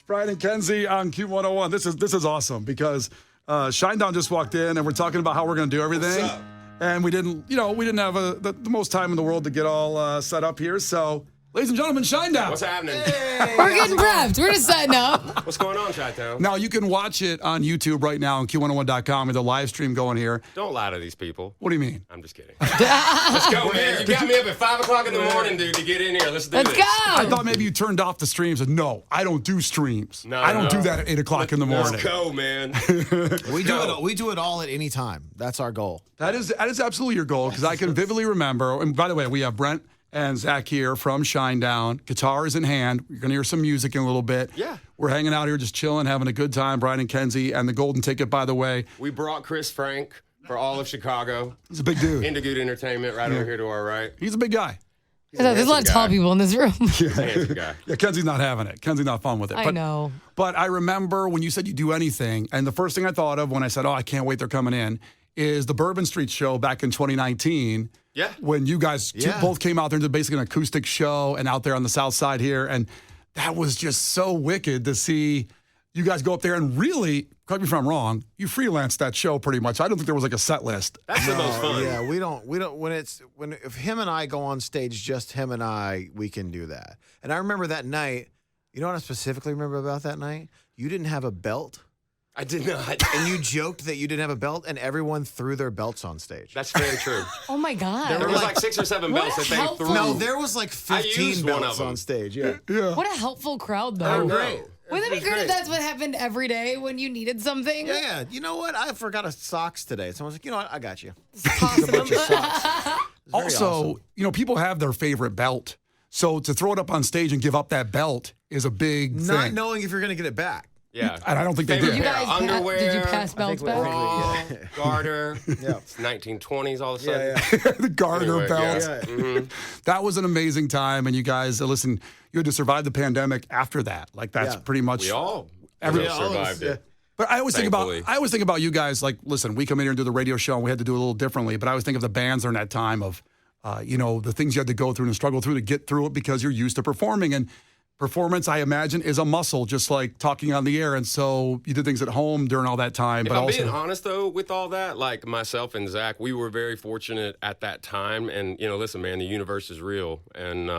Brian and Kenzie on Q101. This is awesome because Shinedown just walked in and we're talking about how we're going to do everything. What's up? And we didn't have the most time in the world to get all set up here. So, ladies and gentlemen, Shinedown. What's happening? Hey, we're getting prepped. We're just setting up. What's going on, Chi-Town? Now, you can watch it on YouTube right now on Q101.com with a live stream going here. Don't lie to these people. What do you mean? I'm just kidding. Let's go, man. You got me up at 5 o'clock in the morning, dude, to get in here. Let's do this. Let's go. I thought maybe you turned off the streams. And no, I don't do streams. No, I don't do that at 8 o'clock in the morning. Let's go, man. We do it all at any time. That's our goal. That is absolutely your goal because I can vividly remember. And by the way, we have Brent and Zach here from Shinedown. Guitar is in hand. You're going to hear some music in a little bit. Yeah. We're hanging out here just chilling, having a good time. Brian and Kenzie. And the golden ticket, by the way. We brought Chris Frank for all of Chicago. He's a big dude. Into Good Entertainment right over here to our right. He's a big guy. There's a lot of tall people in this room. He's a handsome guy. Yeah, Kenzie's not having it. Kenzie's not fun with it. I know. But I remember when you said you do anything, and the first thing I thought of when I said, I can't wait, they're coming in, is the Bourbon Street show back in 2019. Yeah. When you guys both came out there and did basically an acoustic show and out there on the south side here. And that was just so wicked to see you guys go up there and really, correct me if I'm wrong, you freelanced that show pretty much. I don't think there was like a set list. That's the most fun. Yeah, we don't if him and I go on stage, just him and I, we can do that. And I remember that night, you know what I specifically remember about that night? You didn't have a belt. I did not. And you joked that you didn't have a belt, and everyone threw their belts on stage. That's very true. Oh, my God. There was like 6 or 7 What belts a that they helpful- threw. No, there was like I 15 used one belts of them. on stage. Yeah. What a helpful crowd, though. I know. Wouldn't it be great if that's what happened every day when you needed something? Yeah. You know what? I forgot a socks today. Someone's like, you know what? I got you. Tossing them. Also, people have their favorite belt. So to throw it up on stage and give up that belt is a big Not thing. knowing if you're going to get it back. Yeah. And I don't think they Favorite did. You pair guys of underwear. did you pass belts we- back? think Garter. Yeah. It's 1920s all of a sudden. Yeah. The garter Anyway, belt. yeah. Mhm. That was an amazing time. And you guys, listen, you had to survive the pandemic after that. Like that's Yeah. pretty much We all Everybody- survived it. But I always think Thankfully. about you guys. Like, listen, we come in here and do the radio show, and we had to do it a little differently. But I always think of the bands during that time of, the things you had to go through and struggle through to get through it because you're used to performing. And performance, I imagine, is a muscle, just like talking on the air. And so you did things at home during all that time. If But I'm also, being honest, though, with all that, like myself and Zach, we were very fortunate at that time. And, listen, man, the universe is real. And,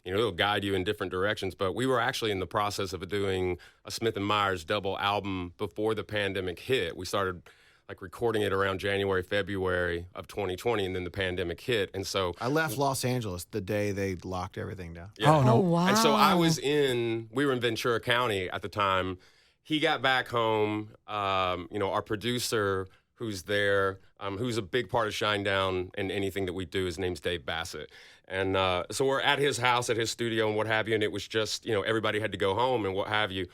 it'll guide you in different directions. But we were actually in the process of doing a Smith & Myers double album before the pandemic hit. We started recording it around January, February of 2020, and then the pandemic hit. And so I left Los Angeles the day they locked everything down. yeah. Oh, no. Oh, wow. And so we were in Ventura County at the time. He got back home. Our producer who's there, who's a big part of Shinedown and anything that we do, his name's Dave Bassett. And so we're at his house, at his studio and what have you. And it was just, everybody had to go home and what have you.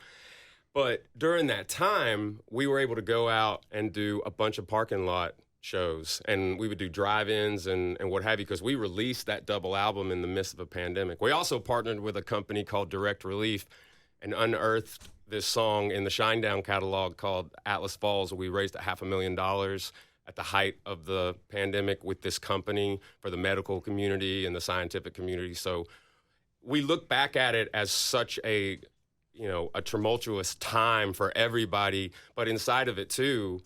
But during that time, we were able to go out and do a bunch of parking lot shows. And we would do drive-ins and what have you, because we released that double album in the midst of a pandemic. We also partnered with a company called Direct Relief and unearthed this song in the Shinedown catalog called Atlas Falls. We raised $500,000 at the height of the pandemic with this company for the medical community and the scientific community. So we look back at it as such a tumultuous time for everybody, but inside of it too,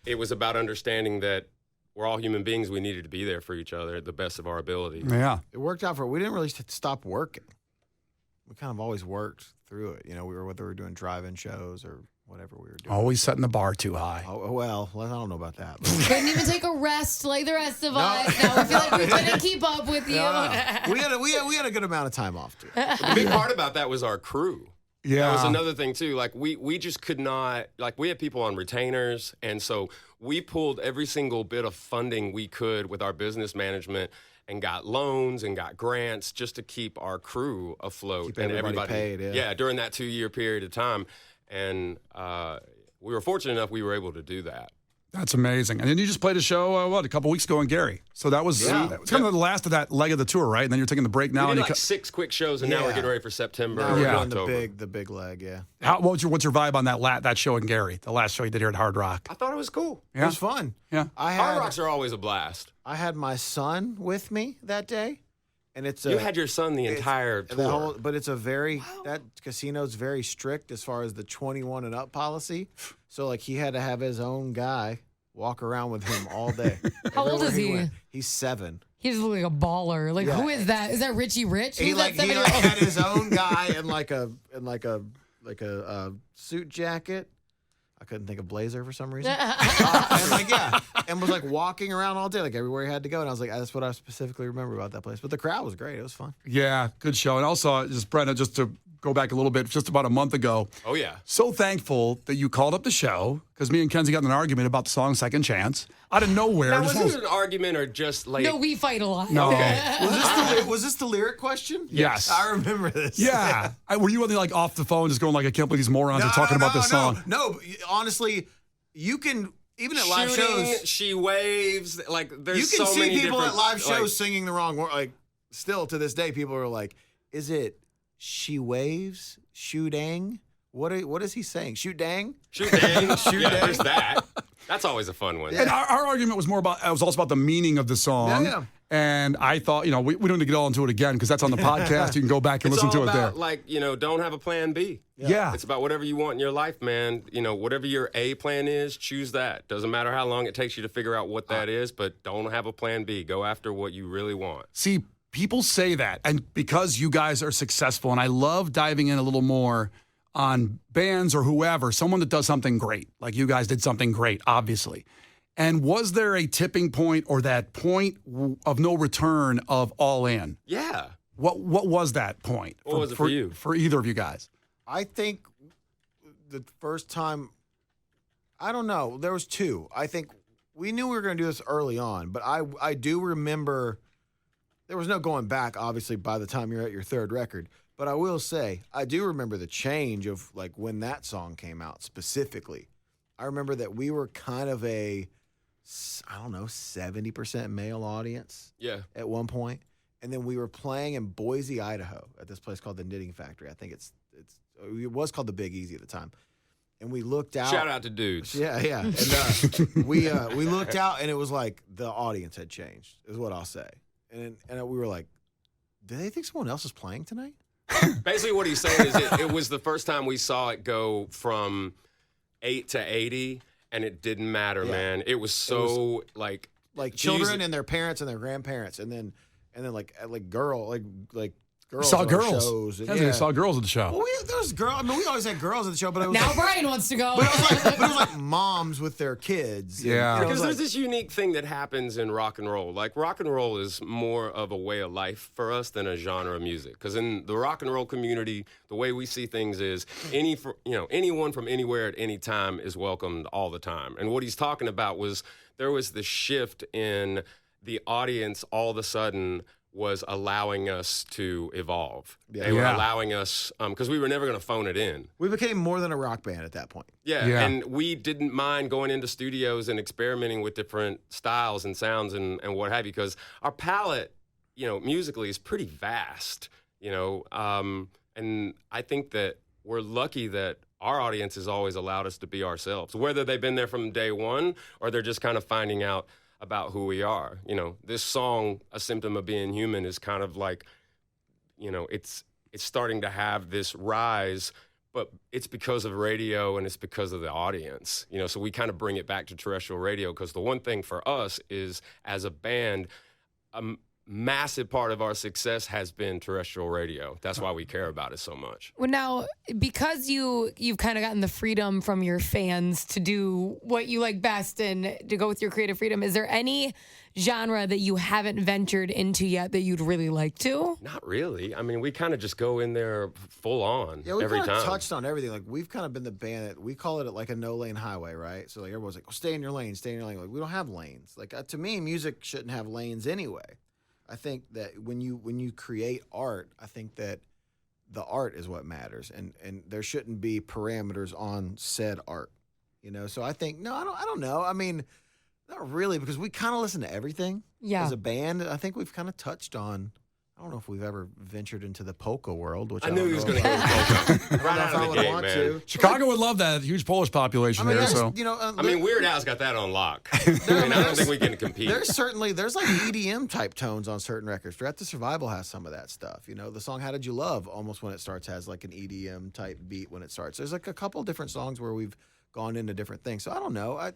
it was about understanding that we're all human beings. We needed to be there for each other at the best of our ability. yeah. It worked out we didn't really stop working. We kind of always worked through it. Whether we were doing drive-in shows or whatever we were doing. Always setting the bar too high. Oh, well, I don't know about that. Couldn't even take a rest like the rest of us. Now we feel like we couldn't keep up with you. We had a good amount of time off too. The big part about that was our crew. Yeah. That was another thing too. We just could not, we had people on retainers, and so we pulled every single bit of funding we could with our business management and got loans and got grants just to keep our crew afloat. Keep and everybody paid, yeah. during that 2-year period of time. And we were fortunate enough we were able to do that. That's amazing. And then you just played a show, a couple weeks ago in Gary. So that was kind of the last of that leg of the tour, right? And then you're taking the break now. We And did 6 quick shows, and now we're Yeah. getting ready for September. Now and we're Yeah. doing October. the big leg, yeah. what's your vibe on that show in Gary? The last show you did here at Hard Rock. I thought it was cool. It was fun. Yeah. I Hard had Rocks are always a blast. I had my son with me that day, And it's You had your son the entire tour. but it's that casino's very strict as far as the 21 and up policy. So like he had to have his own guy walk around with him all day. How old is he? Went. He's 7. He's like a baller. Like who is that? Is that Richie Rich? He Who's like that he 7-year-old? had his own guy in like a suit jacket. I couldn't think of blazer for some reason. And was like walking around all day, like everywhere he had to go. And I was like, that's what I specifically remember about that place. But the crowd was great. It was fun. Yeah, good show. And also, just Brent, just to go back a little bit, just about a month ago. Oh, yeah. So thankful that you called up the show because me and Kenzie got in an argument about the song Second Chance. Out of nowhere. Now, was this an argument or just like... No, we fight a lot. No. Was this the lyric question? Yes. I remember this. Yeah. Were you like off the phone just going like, I can't believe these morons are talking about this song? No, honestly, you can, even at live shows... She waves, like there's you can so see many people at different, live shows like, singing the wrong word. Like, still to this day, people are like, is it she waves? Shoot dang? What is he saying? Shoot dang? Shoot dang. Shoot dang. There's that. That's always a fun one. Yeah. And our argument was also about the meaning of the song. Yeah. And I thought, we don't need to get all into it again because that's on the podcast. You can go back and listen to it there. Like, don't have a plan B. Yeah. It's about whatever you want in your life, man. Whatever your A plan is, choose that. Doesn't matter how long it takes you to figure out what that is, but don't have a plan B. Go after what you really want. See, people say that, and because you guys are successful, and I love diving in a little more on bands or whoever, someone that does something great, like you guys did something great, obviously. And was there a tipping point or that point of no return of all in? Yeah. What was that point? What was it for you? For either of you guys? I think the first time, I don't know, there was 2. I think we knew we were going to do this early on, but I do remember there was no going back, obviously, by the time you're at your 3rd record. But I will say, I do remember the change of like when that song came out specifically. I remember that we were kind of a, 70% male audience. Yeah. At one point. And then we were playing in Boise, Idaho at this place called the Knitting Factory. I think it was called the Big Easy at the time. And we looked out. Shout out to dudes. Yeah. And we looked out and it was like the audience had changed, is what I'll say. And we were like, do they think someone else is playing tonight? Basically, what he's saying is it was the first time we saw it go from 8 to 80, and it didn't matter, man. It was so like children and their parents and their grandparents, and then like girls saw on girls. shows. They saw girls at the show. Well, there was girls. I mean, we always had girls at the show, but it was Now like, Brian wants to go. but it was like moms with their kids. Yeah. Because there's this unique thing that happens in rock and roll. Like, rock and roll is more of a way of life for us than a genre of music. Because in the rock and roll community, the way we see things is anyone from anywhere at any time is welcomed all the time. And what he's talking about was there was this shift in the audience all of a sudden was allowing us to evolve. They were allowing us, because we were never going to phone it in. We became more than a rock band at that point. Yeah, and we didn't mind going into studios and experimenting with different styles and sounds and what have you, because our palette, musically is pretty vast, and I think that we're lucky that our audience has always allowed us to be ourselves, whether they've been there from day one or they're just kind of finding out about who we are. This song, A Symptom of Being Human, is kind of like, it's starting to have this rise, but it's because of radio and it's because of the audience. So we kind of bring it back to terrestrial radio, because the one thing for us is, as a band, massive part of our success has been terrestrial radio. That's why we care about it so much. Well, now, because you've kind of gotten the freedom from your fans to do what you like best and to go with your creative freedom, is there any genre that you haven't ventured into yet that you'd really like to? Not really. I mean, we kind of just go in there full on every time. Touched on everything. Like, we've kind of been the band that we call it like a no-lane highway, right? So like everyone's like, stay in your lane, stay in your lane. Like, we don't have lanes. Like, to me, music shouldn't have lanes anyway. I think that when you create art, I think that the art is what matters, and there shouldn't be parameters on said art, So I think I don't know. I mean, not really, because we kind of listen to everything as a band. I think we've kind of touched on I don't know if we've ever ventured into the polka world, which I knew he was going to to. go with polka. Right I out of the would gate, want man. to. Chicago would love that huge Polish population there. So I mean, Weird Al's got that on lock. I mean, I don't think we can compete. There's like EDM type tones on certain records. Forget the Survival has some of that stuff. You know, the song "How Did You Love" almost when it starts has like an EDM type beat when it starts. There's like a couple different songs where we've gone into different things. So I don't know. I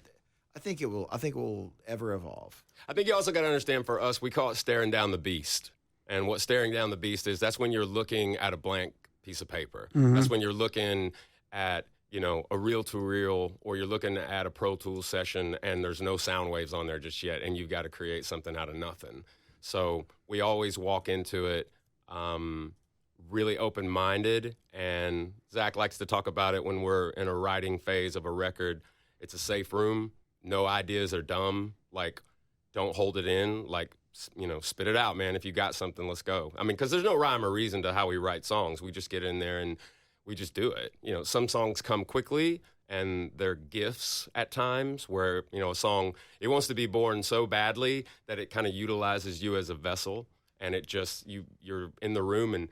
think it will. I think it will ever evolve. I think you also got to understand, for us, we call it staring down the beast. And what staring down the beast is, that's when you're looking at a blank piece of paper. Mm-hmm. That's when you're looking at, a reel-to-reel, or you're looking at a Pro Tools session and there's no sound waves on there just yet, and you've got to create something out of nothing. So we always walk into it really open-minded, and Zach likes to talk about it when we're in a writing phase of a record. It's a safe room. No ideas are dumb. Like, don't hold it in. Like, spit it out, man. If you got something, let's go. I mean, because there's no rhyme or reason to how we write songs. We just get in there and we just do it. Some songs come quickly, and they're gifts at times where, a song, it wants to be born so badly that it kind of utilizes you as a vessel, and it just, you're in the room, and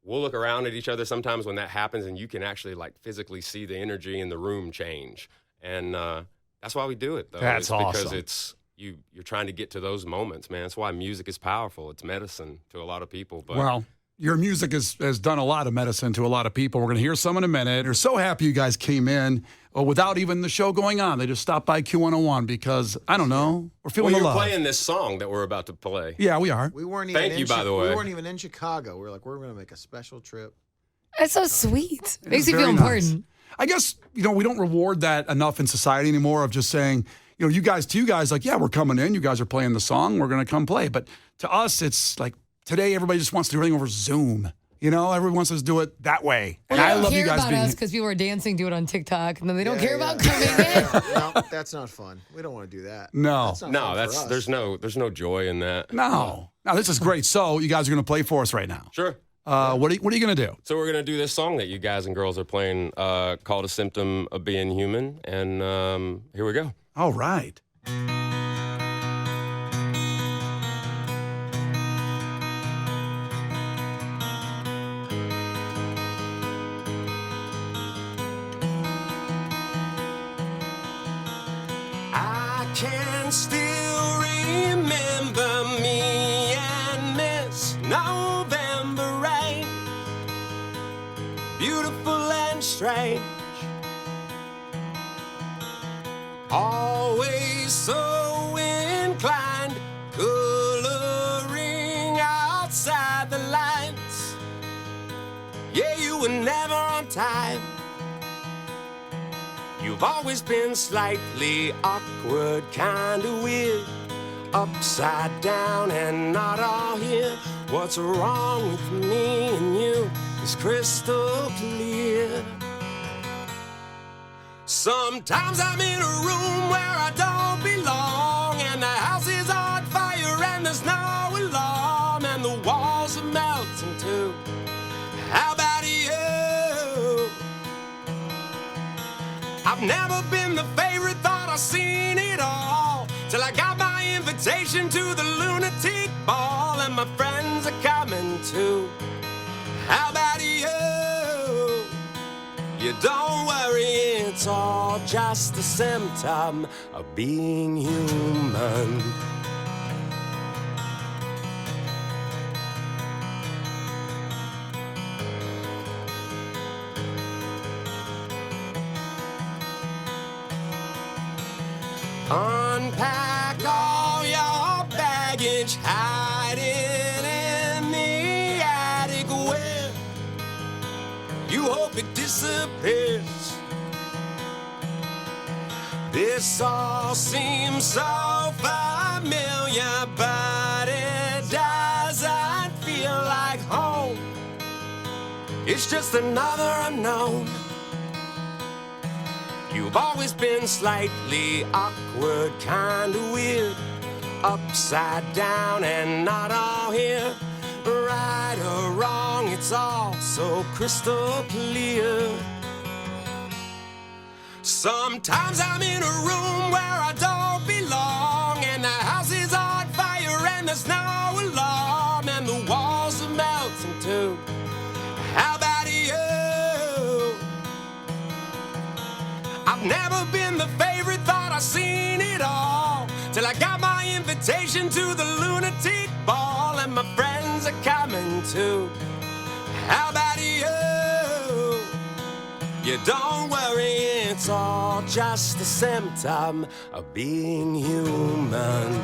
we'll look around at each other sometimes when that happens, and you can actually, like, physically see the energy in the room change. And that's why we do it, though. That's awesome. Because it's, you're trying to get to those moments, man. That's why music is powerful. It's medicine to a lot of people. But well, your music has done a lot of medicine to a lot of people. We're going to hear some in a minute. We're so happy you guys came in without even the show going on. They just stopped by Q101 because, I don't know, we're feeling the you're love. playing this song that we're about to play. Yeah, we are. We weren't even. Thank you, by the way. We weren't even in Chicago. We were like, we're going to make a special trip. That's so sweet. Makes you Very feel nice. important. I guess, we don't reward that enough in society anymore, of just saying, you guys, like, yeah, we're coming in. You guys are playing the song. We're going to come play. But to us, it's like today everybody just wants to do everything over Zoom. Everyone wants us to do it that way. And Well, I they love don't you care guys about being us because people are dancing, do it on TikTok, and then they don't care about Yeah. coming in. No, that's not fun. We don't want to do that. No. That's not fun for us. there's no joy in that. No, this is great. So you guys are going to play for us right now. Sure. What are you going to do? So we're going to do this song that you guys and girls are playing called A Symptom of Being Human. And here we go. All right. I can still remember me and Miss November rain, beautiful and strange, always so inclined, coloring outside the lines. Yeah, you were never on time. You've always been slightly awkward, kinda weird, upside down and not all here. What's wrong with me and you is crystal clear. Sometimes I'm in a room where I don't belong, and the house is on fire and there's no alarm, and the walls are melting too. How about you? I've never been the favorite, thought I've seen it all, till I got my invitation to the lunatic ball, and my friends are coming too. How about you? You don't worry, it's all just a symptom of being human. Unpack all your baggage, hide it in the attic where you hope it disappears. This all seems so familiar, but it doesn't feel like home. It's just another unknown. You've always been slightly awkward, kinda weird, upside down and not all here. Right or wrong, it's all so crystal clear. Sometimes I'm in a room where I don't belong, and the house is on fire and there's no alarm, and the walls I've never been the favorite, thought I seen it all, till I got my invitation to the lunatic ball, and my friends are coming too. How about you? You don't worry, it's all just a symptom of being human.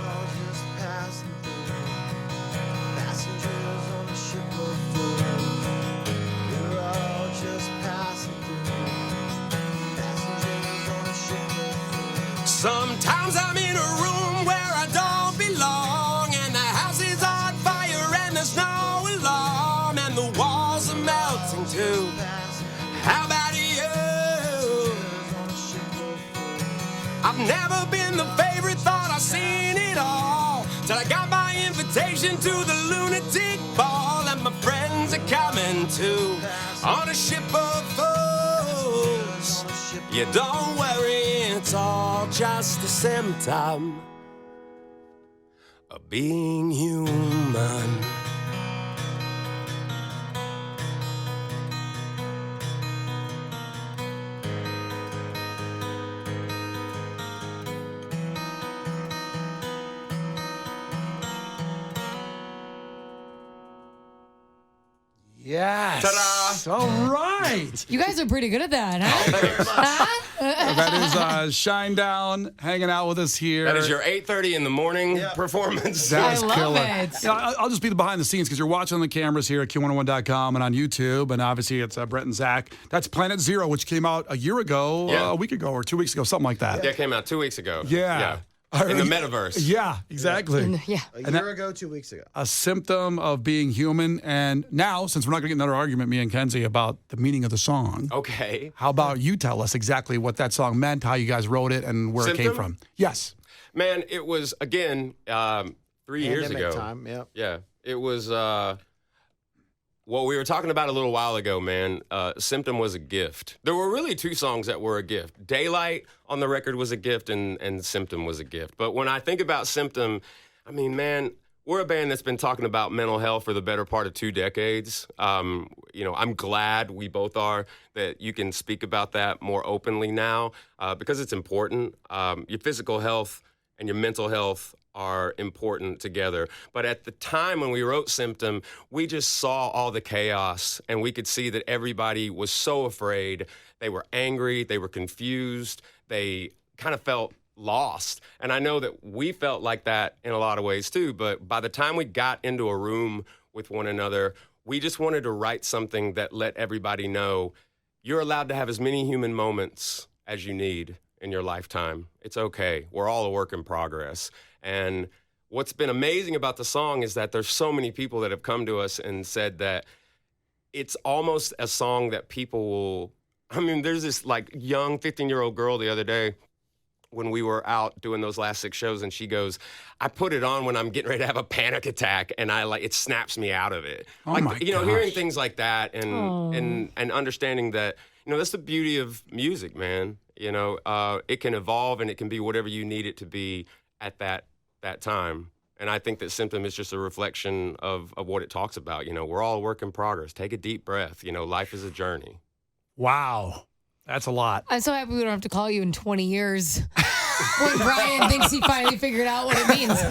Sometimes I'm in a room where I don't belong, and the house is on fire and there's no alarm, and the walls are melting too. How about you? I've never been the favorite, thought I seen it all, till I got my invitation to the lunatic ball, and my friends are coming too, on a ship of fools. You don't worry, it's all just a symptom of being human. Yes. Ta-da! All right. You guys are pretty good at that, huh? That is Shinedown hanging out with us here. That is your 8:30 in the morning performance. I That's love killer. it. Yeah, I'll just be the behind the scenes because you're watching on the cameras here at Q101.com and on YouTube. And obviously, it's Brent and Zach. That's Planet Zero, which came out a year ago, Yeah. a week ago, or 2 weeks ago, something like that. Yeah, it came out 2 weeks ago. Yeah. In the metaverse. Yeah, exactly. Yeah. A year ago, 2 weeks ago. A symptom of being human. And now, since we're not going to get another argument, me and Kenzie, about the meaning of the song, Okay. how about you tell us exactly what that song meant, how you guys wrote it, and where it came Symptom? from? Yes. Man, it was, again, 3 years Pandemic ago. time, yep. Yeah. It was, well, we were talking about it a little while ago, man. Symptom was a gift. There were really two songs that were a gift. Daylight on the record was a gift, and Symptom was a gift. But when I think about Symptom, I mean, man, we're a band that's been talking about mental health for the better part of 2 decades. You know, I'm glad we both are that you can speak about that more openly now because it's important. Your physical health and your mental health are important together. But at the time when we wrote Symptom, we just saw all the chaos, and we could see that everybody was so afraid. They were angry, they were confused, they kind of felt lost. And I know that we felt like that in a lot of ways too, but by the time we got into a room with one another, we just wanted to write something that let everybody know you're allowed to have as many human moments as you need in your lifetime. It's okay. We're all a work in progress. And what's been amazing about the song is that there's so many people that have come to us and said that it's almost a song that people will, I mean, there's this like young 15-year-old girl the other day when we were out doing those last 6 shows, and she goes, I put it on when I'm getting ready to have a panic attack, and it snaps me out of it. Oh like, my hearing gosh. things like that and understanding that, that's the beauty of music, man. It can evolve and it can be whatever you need it to be at that time. And I think that Symptom is just a reflection of what it talks about. We're all a work in progress. Take a deep breath. Life is a journey. Wow. That's a lot. I'm so happy we don't have to call you in 20 years when Brian thinks he finally figured out what it means.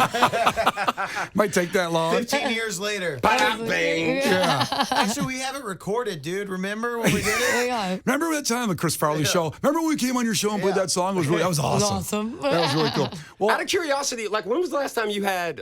Might take that long. 15 years later. Bang! Yeah. Actually, we have it recorded, dude. Remember when we did it? Yeah. Remember that time the Chris Farley show? Remember when we came on your show and played that song? That was awesome. Awesome. That was really cool. Well, Out of curiosity, when was the last time you had,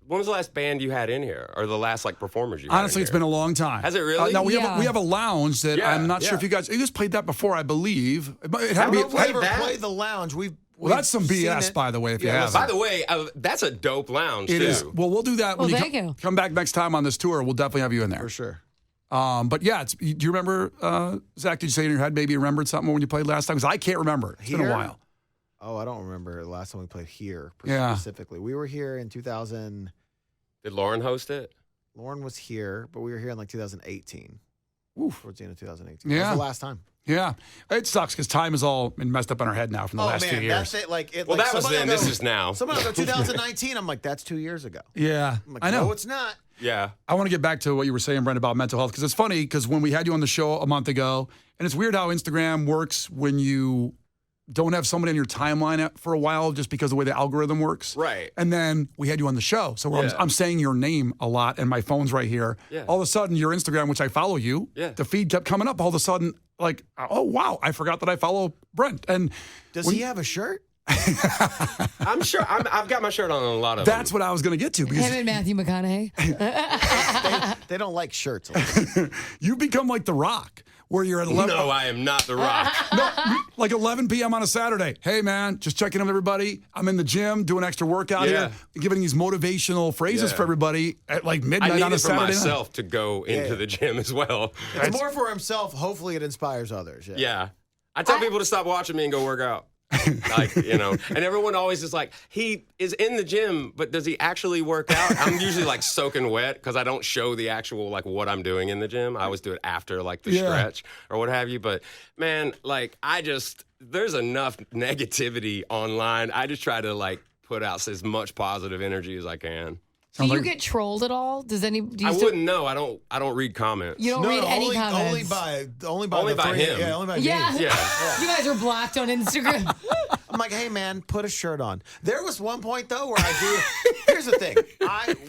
when was the last band you had in here? Or the last, performers you had honestly, in it's here? been a long time. Has it really? No, we Yeah. have a lounge that Yeah, I'm not sure if you just played that before, I believe. It had I to don't be. know if we ever that? played the lounge. Well, that's some seen BS, it. by the way, if you Yeah, have By the way, that's a dope lounge, It too. is. Well, we'll do that when Well, you thank you. come back next time on this tour. We'll definitely have you in there. For sure. But yeah, do you remember, Zach, did you say in your head maybe you remembered something when you played last time? Because I can't remember. It's been Here? a while. Oh, I don't remember the last time we played here Yeah. specifically. We were here in 2000. Did Lauren host it? Lauren was here, but we were here in 2018. Oof. Towards the end of 2018. Yeah. That was the last time. Yeah. It sucks because time has all been messed up in our head now from the last 2 years. that's it. Well, that was somebody then. will This go- is now. Someone will go 2019. I'm like, that's 2 years ago. Yeah. I'm like, I know. No, it's not. Yeah. I want to get back to what you were saying, Brent, about mental health, because it's funny because when we had you on the show a month ago, and it's weird how Instagram works when you don't have somebody on your timeline for a while just because of the way the algorithm works. Right. And then we had you on the show. So Yeah. I'm saying your name a lot and my phone's right here. Yeah. All of a sudden, your Instagram, which I follow you, Yeah. the feed kept coming up. All of a sudden, like, oh, wow, I forgot that I follow Brent. And Does he have a shirt? I'm sure. I've got my shirt on a lot of that's them. what I was going to get to. Because Him and Matthew McConaughey. They don't like shirts. you become like The Rock, where you're at 11. No, I am not The Rock. No, like 11 p.m. on a Saturday. Hey, man, just checking in with everybody. I'm in the gym doing extra workout Yeah. here, giving these motivational phrases Yeah. for everybody at like I midnight need on a it for Saturday night. myself to go into the gym as well. It's more for himself. Hopefully, it inspires others. Yeah. I tell people to stop watching me and go work out. Like, and everyone always is like, he is in the gym, but does he actually work out? I'm usually like soaking wet because I don't show the actual like what I'm doing in the gym. I always do it after like the stretch or what have you. But man, like there's enough negativity online. I just try to like put out as much positive energy as I can. Do you get trolled at all? Do you I still- wouldn't know. I don't read comments. You don't read any comments. Only by Only the by three- him. Yeah, only by Yeah. me. Yeah. You guys are blocked on Instagram. I'm like, hey man, put a shirt on. There was one point though where I do. Here's the thing.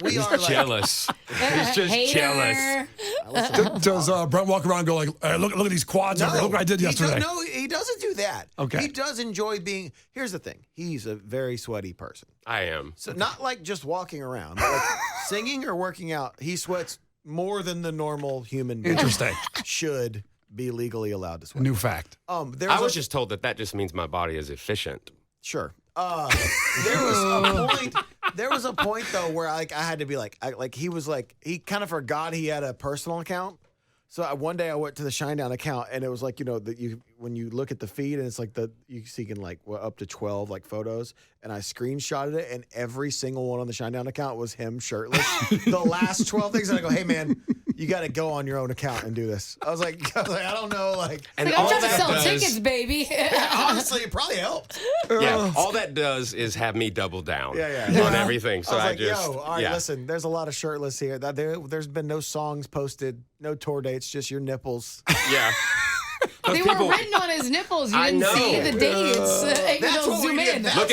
We are like Jealous. He's just Hater. jealous. Does Brent walk around and go like, look at these quads over here. Look what I did yesterday. No, he doesn't do that. Okay. He does enjoy being. Here's the thing. He's a very sweaty person. I am. So not like just walking around, but like singing or working out. He sweats more than the normal human being Interesting. should be legally allowed to sweat. New fact. There's I was just told that just means my body is efficient. Sure. There was a point though where I had to be like he kind of forgot he had a personal account. So one day I went to the Shinedown account and it was like, when you look at the feed and it's like you see up to 12 like photos, and I screenshotted it and every single one on the Shinedown account was him shirtless. The last 12 things, and I go, hey man, you got to go on your own account and do this. I was like, I don't know, And I'm all trying to that sell does, tickets, baby. honestly, it probably helped. yeah, all that does is have me double down Yeah. on everything. So I was like, just, yo, all right, listen, there's a lot of shirtless here. There's been no songs posted, no tour dates, just your nipples. yeah. They people- were written on his nipples. You I didn't know. see the dates. That's They'll what we zoom did. in. That's Look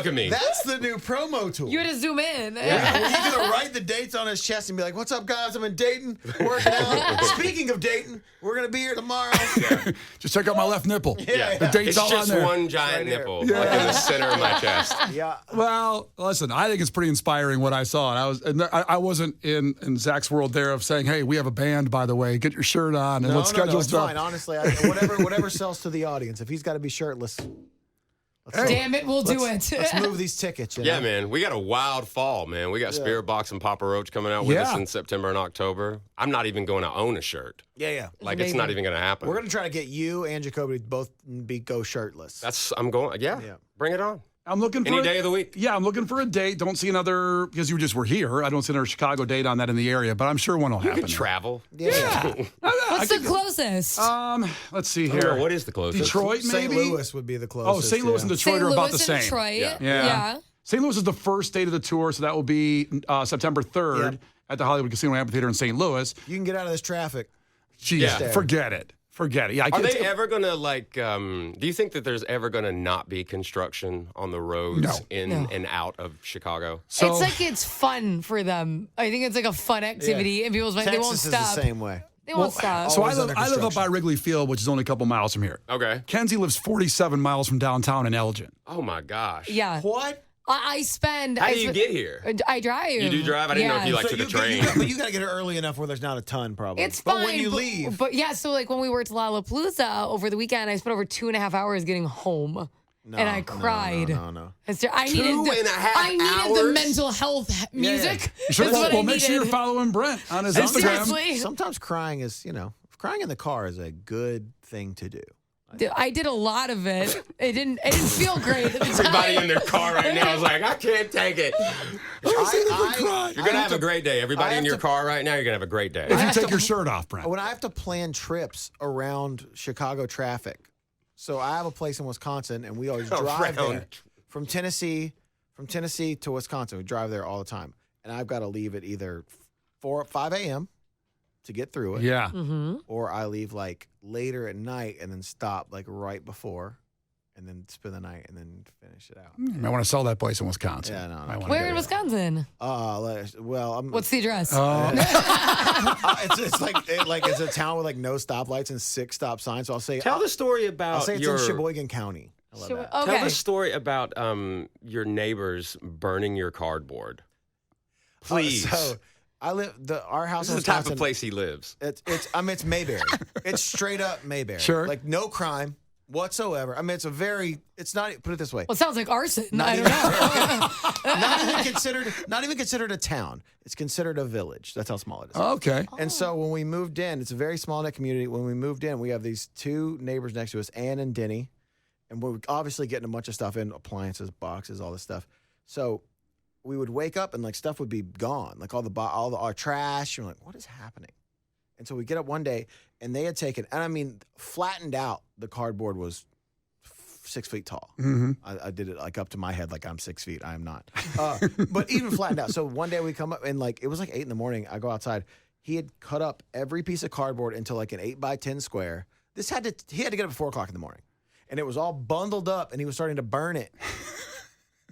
at me. That's the new promo tool. You had to zoom in. Yeah, he's gonna write the dates on his chest and be like, "What's up, guys? I'm in Dayton, working out. Speaking of Dayton, we're gonna be here tomorrow." Just check out my left nipple. Yeah. The date's It's all on just there. one giant Right here. nipple, like in the center of my chest. Yeah. Well, listen, I think it's pretty inspiring what I saw. And I wasn't in Zach's world there of saying, hey, we have a band, by the way. Get your shirt on and let's schedule it's stuff. fine. Honestly, whatever sells to the audience. If he's got to be shirtless, Damn it, we'll do it. let's move these tickets. You know? Yeah, man. We got a wild fall, man. We got Spirit Box and Papa Roach coming out with Yeah. us in September and October. I'm not even going to own a shirt. Yeah. Like, it's not Amazing. even going to happen. We're gonna try to get you and Jacoby to both go shirtless. I'm going, Yeah. bring it on. I'm looking for Any day of the week. Yeah, I'm looking for a date. Don't see another, because you just were here. I don't see another Chicago date on that in the area, but I'm sure one will You happen. can travel. Yeah. What's the closest? Let's see I here. don't know, what is the closest? Detroit, St. maybe? Louis would be the closest. Oh, St. Louis and Detroit St. are Louis about the and same. Detroit. Yeah. Yeah. St. Louis is the first date of the tour, so that will be September 3rd Yep. at the Hollywood Casino Amphitheater in St. Louis. You can get out of this traffic. Jeez, Yeah. forget it. Yeah, Are they ever going to, do you think that there's ever going to not be construction on the roads No. and out of Chicago? So, It's like it's fun for them. I think it's like a fun activity, and people's like, they won't Texas is stop. the same way. They won't stop. so I always live, under I live up by construction. Wrigley Field, which is only a couple miles from here. Okay. Kenzie lives 47 miles from downtown in Elgin. Oh, my gosh. Yeah. What? I spend. How I do you sp- get here? I drive. You do drive? I didn't know if you Yeah. like took a train. But you got to get here early enough where there's not a ton, probably. It's but fine. when you leave, But yeah, so like when we worked Lollapalooza over the weekend, I spent over 2.5 hours getting home. And I cried. No. I needed I needed the hours? mental health music. Sure, That's what I well, make sure you're needed. folling Brent on his Instagram. Seriously. Sometimes crying is, crying in the car is a good thing to do. I did a lot of it. It didn't feel great at the Everybody time. in their car right now is like, I can't take it. You're going to have a great day. Everybody in your car right now, you're going to have a great day. If you take your shirt off, Brent. When I have to plan trips around Chicago traffic, so I have a place in Wisconsin, and we always drive there from Tennessee to Wisconsin. We drive there all the time, and I've got to leave at either 5 a.m. to get through it, Yeah. Mm-hmm. or I leave like later at night and then stop like right before. and then spend the night and then finish it out. I want to sell that place in Wisconsin. Yeah, no. Where in Wisconsin? What's the address? It's like it's a town with like no stoplights and 6 stop signs. So I'll say Tell the story about I'll say it's your. in Sheboygan County. I love that. Okay. Tell the story about your neighbors burning your cardboard. Please. So I live our house. This is in the type Wisconsin, of place he lives. It's Mayberry. It's straight up Mayberry. Sure. Like no crime whatsoever. I mean, it's not. Put it this way. Well, it sounds like arson. Not I even, don't know. not even considered a town. It's considered a village. That's how small it is. Okay. And so when we moved in, it's a very small knit community. When we moved in, we have these 2 neighbors next to us, Ann and Denny, and we're obviously getting a bunch of stuff in, appliances, boxes, all this stuff. So we would wake up and like stuff would be gone, like all our trash. And we're like, what is happening? And so we get up one day, and they had taken, and I mean, flattened out. The cardboard was 6 feet tall. Mm-hmm. I did it like up to my head, like I'm 6 feet. I am not. But even flattened out. So one day we come up, and like it was like 8 a.m. I go outside. He had cut up every piece of cardboard into like an 8x10 square. He had to get up at 4 o'clock in the morning, and it was all bundled up, and he was starting to burn it.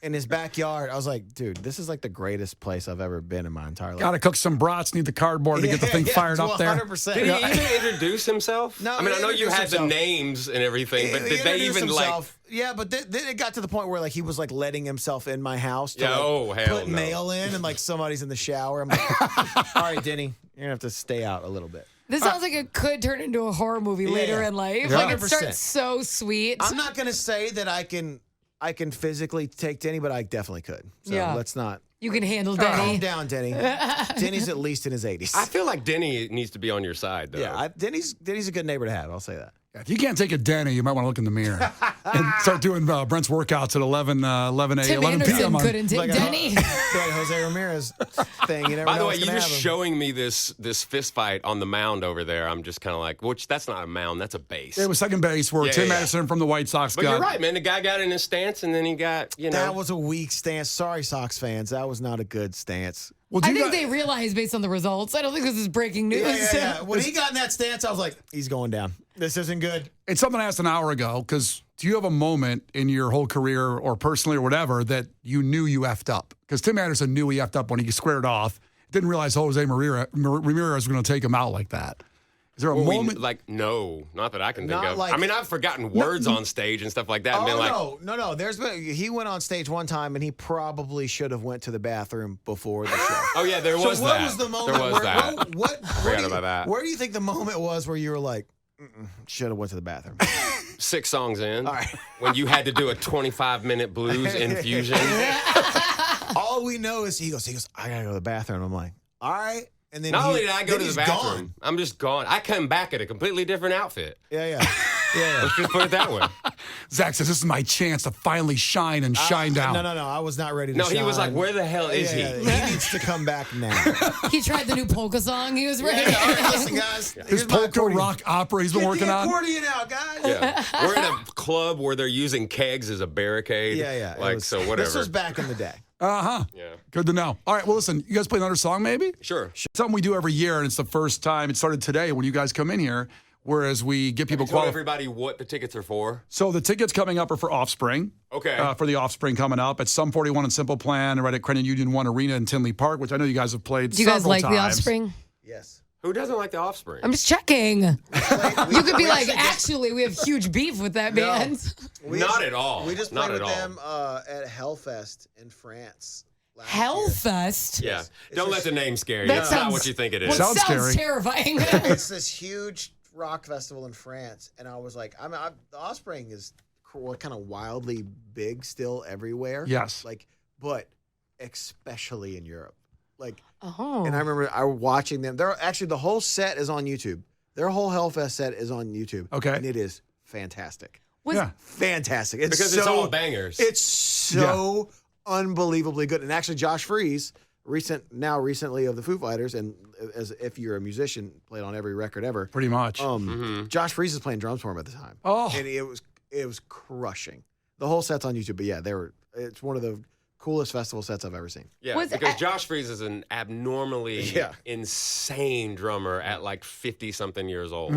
In his backyard. I was like, dude, this is like the greatest place I've ever been in my entire life. Got to cook some brats, need the cardboard to get the thing fired up there. 100%. Did he even introduce himself? No, I mean, I know you had himself. the names and everything, but did they even himself. Yeah, but then it got to the point where like he was like letting himself in my house to hell put no. mail in, and like somebody's in the shower. I'm like, all right, Denny, you're gonna have to stay out a little bit. This sounds like it could turn into a horror movie later in life. Yeah. Like it 100%. starts so sweet. I'm not gonna say that I can physically take Denny, but I definitely could. So Yeah. let's not. You can handle Calm Denny. down, Denny. Denny's at least in his 80s. I feel like Denny needs to be on your side, though. Yeah, Denny's a good neighbor to have. I'll say that. If you can't take a Denny, you might want to look in the mirror and start doing Brent's workouts at 11 Tim p.m. Anderson on- couldn't take Like Denny. Like Jose Ramirez thing. You never By know the way, what's you gonna were happen. showing me this fist fight on the mound over there. I'm just kind of like, which that's not a mound, that's a base. It was second base where Yeah, Tim yeah. Anderson from the White Sox But got. you're right, man. The guy got in his stance, and then he got, That was a weak stance. Sorry, Sox fans. That was not a good stance. Well, do I you think guys- they realize based on the results. I don't think this is breaking news. Yeah. When he got in that stance, I was like, he's going down. This isn't good. It's something I asked an hour ago because do you have a moment in your whole career or personally or whatever that you knew you effed up? Because Tim Anderson knew he effed up when he squared off. Didn't realize Jose Ramirez was going to take him out like that. Is there a moment? No, not that I can think Not of. like- I mean, I've forgotten words on stage and stuff like that. and been like, no. He went on stage one time, and he probably should have went to the bathroom before the show. oh, yeah, there was so what that. was the moment? There was that. Forgot about that. Where do you think the moment was where you were like, should have went to the bathroom? 6 songs in, All right. when you had to do a 25-minute blues infusion. All we know is he goes, I gotta go to the bathroom. I'm like, all right. And then Not only did I go to the he's bathroom, gone. I'm just gone. I come back at a completely different outfit. Yeah. Let's just put it that way. Zach says, this is my chance to finally shine and shine down. No. I was not ready to No, shine. he was like, where the hell is he? He needs to come back now. He tried the new polka song. He was ready. All right, listen, guys. This Here's my polka accordion. rock opera he's been Get working the on. accordion out, guys. Yeah. We're in a club where they're using kegs as a barricade. Yeah. It Like, was- so whatever. This was back in the day. Uh-huh. Yeah. Good to know. All right, well, listen, you guys play another song maybe? Sure. Something we do every year, and it's the first time. It started today when you guys come in here, whereas we get people Tell qualified. everybody what the tickets are for. So the tickets coming up are for Offspring. Okay. For the Offspring coming up at Sum 41 and Simple Plan, right at Credit Union 1 Arena in Tinley Park, which I know you guys have played Do you guys several like times. The Offspring? Yes. Who doesn't like the Offspring? I'm just checking. You could be we like, actually just- actually, we have huge beef with that band. Not at all. We just Not played with at all. them at Hellfest in France. last Hellfest? Yeah. It's Don't let just- the name scare you. That It's not sounds- what you think it Well, is. it Sounds scary. terrifying. year. It's this huge rock festival in France, and I was like, the Offspring is kind of wildly big still everywhere. Yes. But especially in Europe. Oh. And I remember I was watching them. They're actually the whole set is on YouTube. Their whole Hellfest set is on YouTube. Okay. And it is fantastic. Yeah. Fantastic. It's Because so, it's all bangers. It's so unbelievably good. And actually, Josh Freese, recently of the Foo Fighters, and as if you're a musician, played on every record ever. Pretty much. Josh Freese is playing drums for him at the time. Oh. And it was crushing. The whole set's on YouTube. But yeah, it's one of the coolest festival sets I've ever seen. Yeah, because Josh Freese is an abnormally insane drummer at like 50-something years old.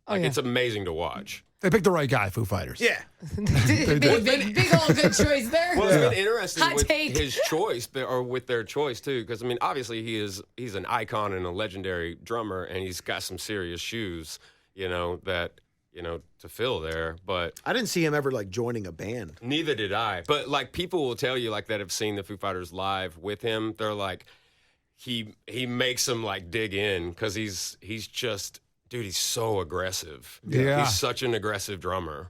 Like, it's amazing to watch. They picked the right guy, Foo Fighters. Yeah. big old good choice there. Well, it's been interesting Hot with take. his choice, or with their choice too, because I mean, obviously he's an icon and a legendary drummer, and he's got some serious shoes, to fill there. But I didn't see him ever like joining a band. neither did I. But like, people will tell you like that have seen the Foo Fighters live with him. They're like, he makes them like dig in because he's just. Dude, he's so aggressive. Yeah. He's such an aggressive drummer.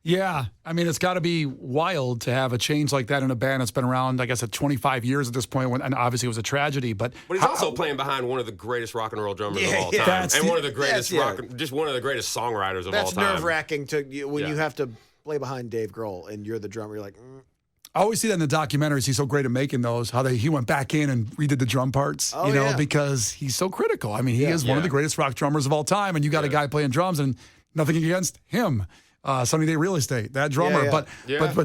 Yeah. I mean, it's got to be wild to have a change like that in a band that's been around, I guess, at 25 years at this point, and obviously it was a tragedy. But he's also playing behind one of the greatest rock and roll drummers of all time. And one of the greatest just one of the greatest songwriters of all time. That's nerve-wracking when you have to play behind Dave Grohl and you're the drummer. You're like, I always see that in the documentaries. He's so great at making those, how he went back in and redid the drum parts, because he's so critical. I mean, he is one of the greatest rock drummers of all time, and you got a guy playing drums, and nothing against him. Sunny Day Real Estate, that drummer. But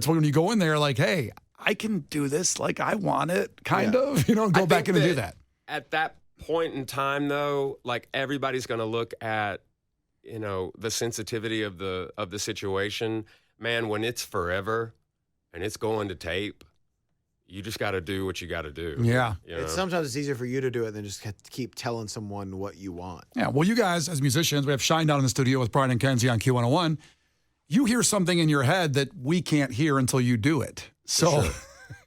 when you go in there, like, hey, I can do this like I want it, kind of, go back in and do that. At that point in time, though, like, everybody's going to look at, the sensitivity of the situation. Man, when it's forever and it's going to tape, you just got to do what you got to do. Yeah. Sometimes it's easier for you to do it than just keep telling someone what you want. Yeah. Well, you guys, as musicians, we have Shinedown in the studio with Brian and Kenzie on Q101. You hear something in your head that we can't hear until you do it. So,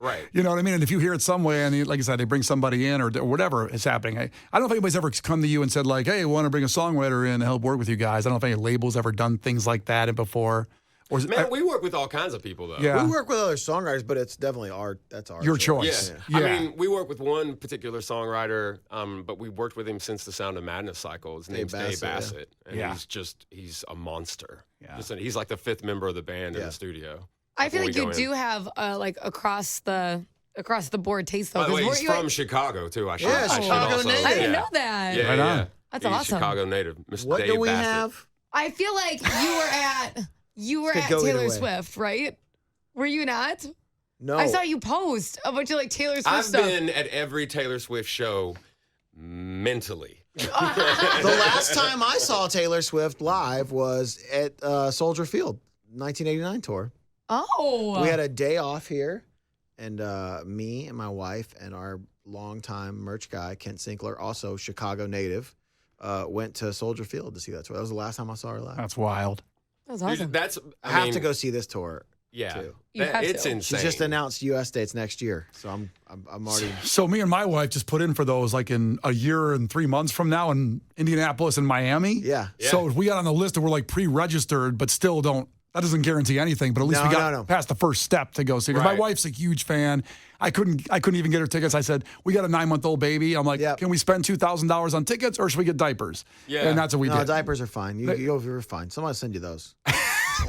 right. You know what I mean? And if you hear it some way, and like I said, they bring somebody in or whatever is happening. I don't know if anybody's ever come to you and said, like, hey, we want to bring a songwriter in to help work with you guys. I don't know if any labels ever done things like that before. Man, we work with all kinds of people, though. Yeah. We work with other songwriters, but it's definitely that's our choice. Yeah. I mean, we work with one particular songwriter, but we worked with him since the Sound of Madness cycle. His name's Dave Bassett. Yeah. And he's a monster. Yeah. He's like the fifth member of the band in the studio. I feel like you do have like across the board taste, though. By the way, he's from Chicago, too. Chicago native. I didn't know that. Yeah, right on. That's he's awesome. Chicago native. Mr. What Dave do we Bassett. have? I feel like you were at go either Taylor way. Swift, right? Were you not? No. I saw you post a bunch of like Taylor Swift I've stuff. been at every Taylor Swift show mentally. The last time I saw Taylor Swift live was at Soldier Field, 1989 tour. Oh. We had a day off here, and me and my wife and our longtime merch guy, Kent Sinkler, also Chicago native, went to Soldier Field to see that tour. That was the last time I saw her live. That's wild. That's awesome. I have to go see this tour. Yeah, too. it's to. insane. She just announced U.S. dates next year, so I'm already. So me and my wife just put in for those like in a year and 3 months from now in Indianapolis and Miami. Yeah. So if we got on the list and we're like pre-registered, but still don't. That doesn't guarantee anything, but at least we got past the first step to go see. Because my wife's a huge fan. I couldn't even get her tickets. I said, we got a 9-month-old baby. I'm like, can we spend $2,000 on tickets or should we get diapers? Yeah. And that's what we did. Diapers are fine. You're fine. Somebody send you those.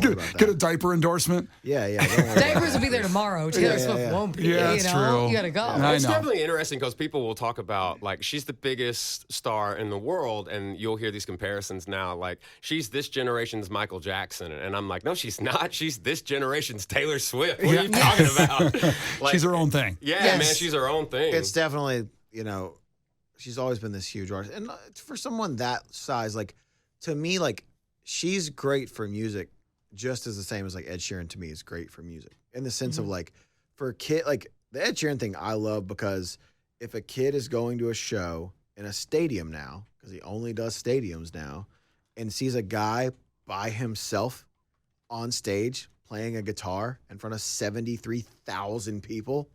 Get a diaper endorsement. Yeah. Don't worry Diapers will be there tomorrow. Taylor Swift won't be. Yeah, that's true. You gotta go. I It's know. definitely interesting because people will talk about, like, she's the biggest star in the world, and you'll hear these comparisons now, like, she's this generation's Michael Jackson. And I'm like, no, she's not. She's this generation's Taylor Swift. What are you talking about? Like, She's her own thing. Yeah, Yes. man, she's her own thing. It's definitely, she's always been this huge artist. And for someone that size, like, to me, like, she's great for music just as the same as, like, Ed Sheeran to me is great for music. In the sense of, like, for a kid, like, the Ed Sheeran thing I love because if a kid is going to a show in a stadium now, because he only does stadiums now, and sees a guy by himself on stage playing a guitar in front of 73,000 people,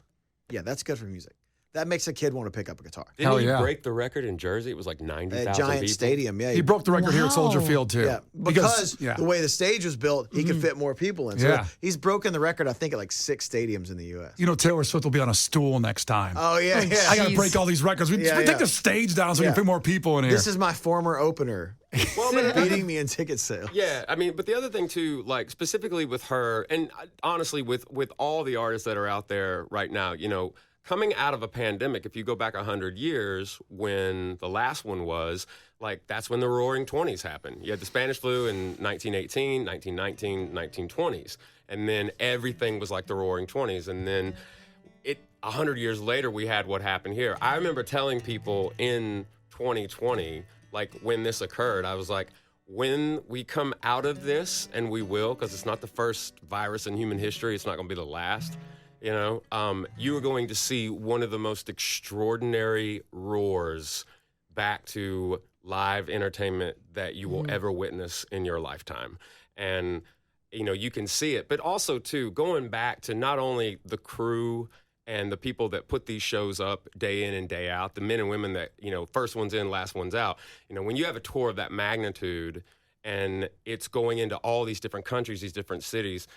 yeah, that's good for music. That makes a kid want to pick up a guitar. Didn't he break the record in Jersey? It was like 90,000 At Giant people. Stadium, yeah. He broke the record here at Soldier Field, too. Yeah, because the way the stage was built, he could fit more people in. So Yeah. he's broken the record, I think, at like 6 stadiums in the U.S. Taylor Swift will be on a stool next time. Oh, yeah. I got to break all these records. We take the stage down so we can fit more people in here. This is my former opener. Well, but beating me in ticket sales. Yeah, I mean, but the other thing too, like specifically with her, and honestly with all the artists that are out there right now, coming out of a pandemic, if you go back 100 years when the last one was, like, that's when the Roaring 20s happened. You had the Spanish flu in 1918, 1919, 1920s, and then everything was like the Roaring 20s, and then 100 years later, we had what happened here. I remember telling people in 2020, like when this occurred, I was like, when we come out of this, and we will, because it's not the first virus in human history, it's not going to be the last, you are going to see one of the most extraordinary roars back to live entertainment that you will ever witness in your lifetime. And, you can see it, but also, too, going back to not only the crew and the people that put these shows up day in and day out, the men and women that, first one's in, last one's out. When you have a tour of that magnitude and it's going into all these different countries, these different cities,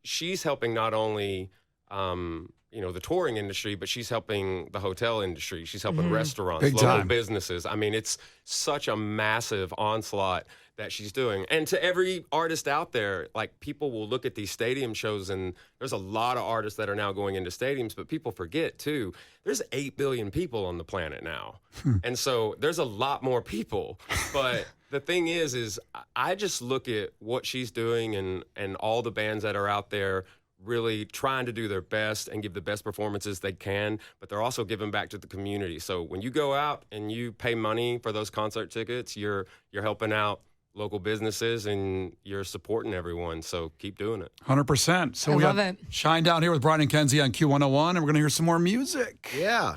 she's helping not only, the touring industry, but she's helping the hotel industry. She's helping restaurants, Big local time. businesses. I mean, it's such a massive onslaught that she's doing. And to every artist out there, like, people will look at these stadium shows, and there's a lot of artists that are now going into stadiums, but people forget, too, there's 8 billion people on the planet now. And so there's a lot more people. But the thing is I just look at what she's doing and all the bands that are out there really trying to do their best and give the best performances they can, but they're also giving back to the community. So when you go out and you pay money for those concert tickets, you're helping out local businesses and you're supporting everyone. So keep doing it. 100%. So I we love got it. Shinedown here with Brian and Kenzie on Q101, and we're going to hear some more music. Yeah.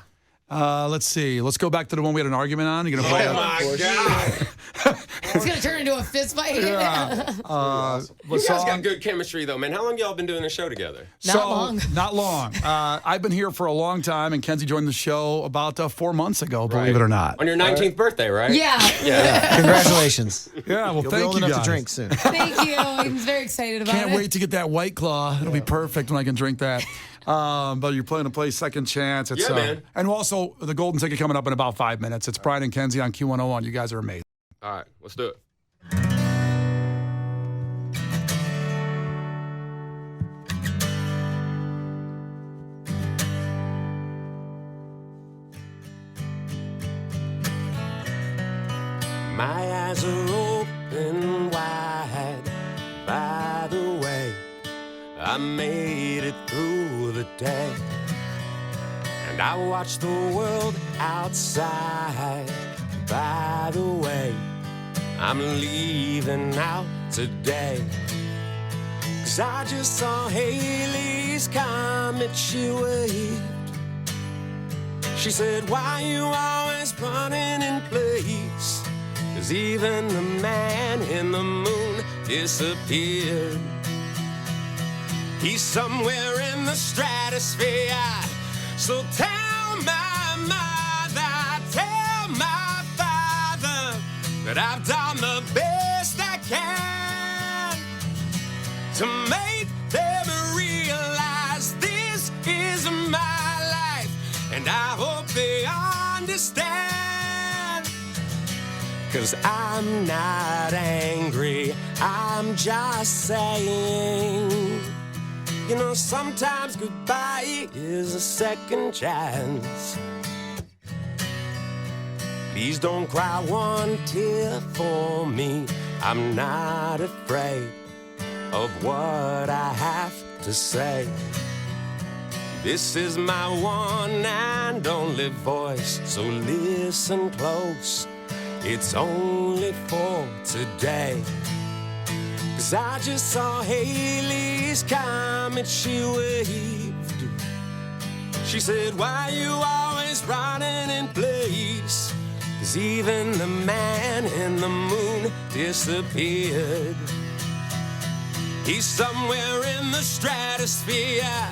Let's see. Let's go back to the one we had an argument on. You're going to play Oh my God. It's going to turn into a fist fight. You guys got good chemistry, though, man. How long y'all been doing this show together? Not long. Not long. I've been here for a long time, and Kenzie joined the show about 4 months ago, believe it or not. On your 19th birthday, right? Yeah. Congratulations. Yeah, well, You'll be thank old you enough guys. to drink soon. Thank you. I'm very excited about Can't it. wait to get that White Claw. It'll be perfect when I can drink that. But you're playing to play Second Chance. It's, Yeah, man. And also, the Golden Ticket coming up in about 5 minutes. It's Brian and Kenzie on Q101. You guys are amazing. All right, let's do it. My eyes are open wide. By the way, I made it through the day, and I watched the world outside. By the way, I'm leaving out today, 'cause I just saw Haley's comet. She waved. She said, why you always running in place? 'Cause even the man in the moon disappeared. He's somewhere in the stratosphere. So tell my mother, tell my father that I've done the best I can to make them realize this is my life, and I hope they understand. 'Cause I'm not angry, I'm just saying, you know, sometimes goodbye is a second chance. Please don't cry one tear for me. I'm not afraid of what I have to say. This is my one and only voice, so listen close. It's only for today. 'Cause I just saw Haley's comet. She waved. She said, why you always running in place? 'Cause even the man in the moon disappeared. He's somewhere in the stratosphere.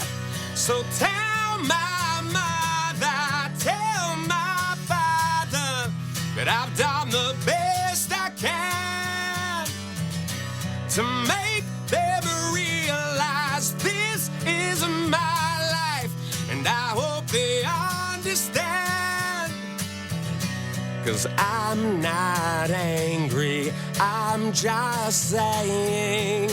So tell my mother, tell my father that I've done the best I can to make them realize this is my life, and I hope they understand. 'Cause I'm not angry, I'm just saying,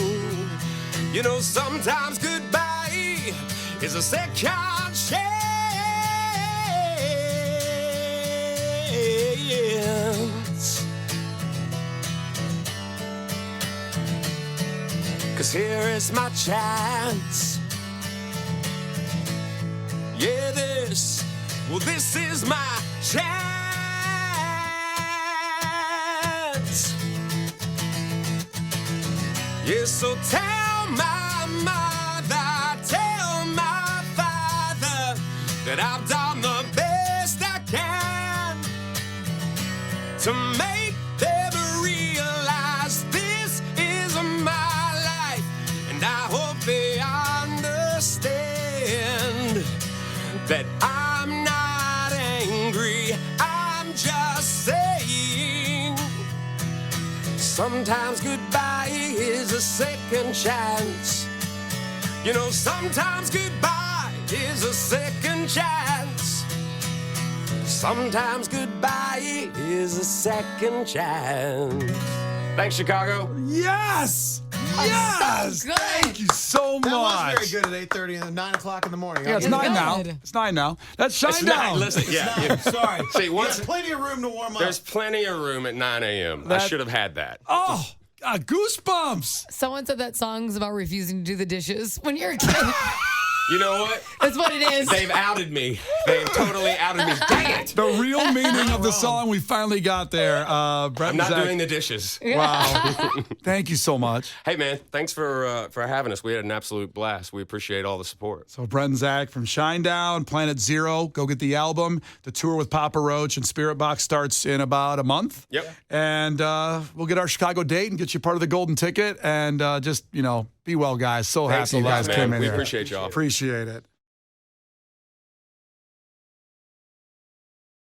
you know, sometimes goodbye is a second chance. 'Cause here is my chance. Yeah, this is my chance. Yeah, so tell my mother, tell my father that I've done the best I can to make them realize this is my life, and I hope they understand that I'm not angry, I'm just saying sometimes goodbye is a second chance. You know, sometimes goodbye is a second chance. Sometimes goodbye is a second chance. Thanks, Chicago. Yes! Yes! good. Thank you so That much. was very good at 8:30 and 9 o'clock in the morning. Yeah, it's It's 9 now. good. It's 9 now. That's It's not, Shinedown. listen, yeah. Sorry. See, You once got plenty of room to warm up. there's plenty of room at 9 a.m. I That- should have had that. Oh, goosebumps. Someone said that song's about refusing to do the dishes when you're a kid. You know what? That's what it is. They've outed me. They've totally outed me. Dang it! The real meaning of the song, we finally got there. Brent I'm not Zach- doing the dishes. Wow. Thank you so much. Hey, man, thanks for having us. We had an absolute blast. We appreciate all the support. So Brent and Zach from Shinedown, Planet Zero. Go get the album. The tour with Papa Roach and Spirit Box starts in about a month. Yep. And we'll get our Chicago date and get you part of the golden ticket. And just, be well, guys. So Thanks happy you a lot, guys man. came in We here. appreciate y'all. Appreciate it.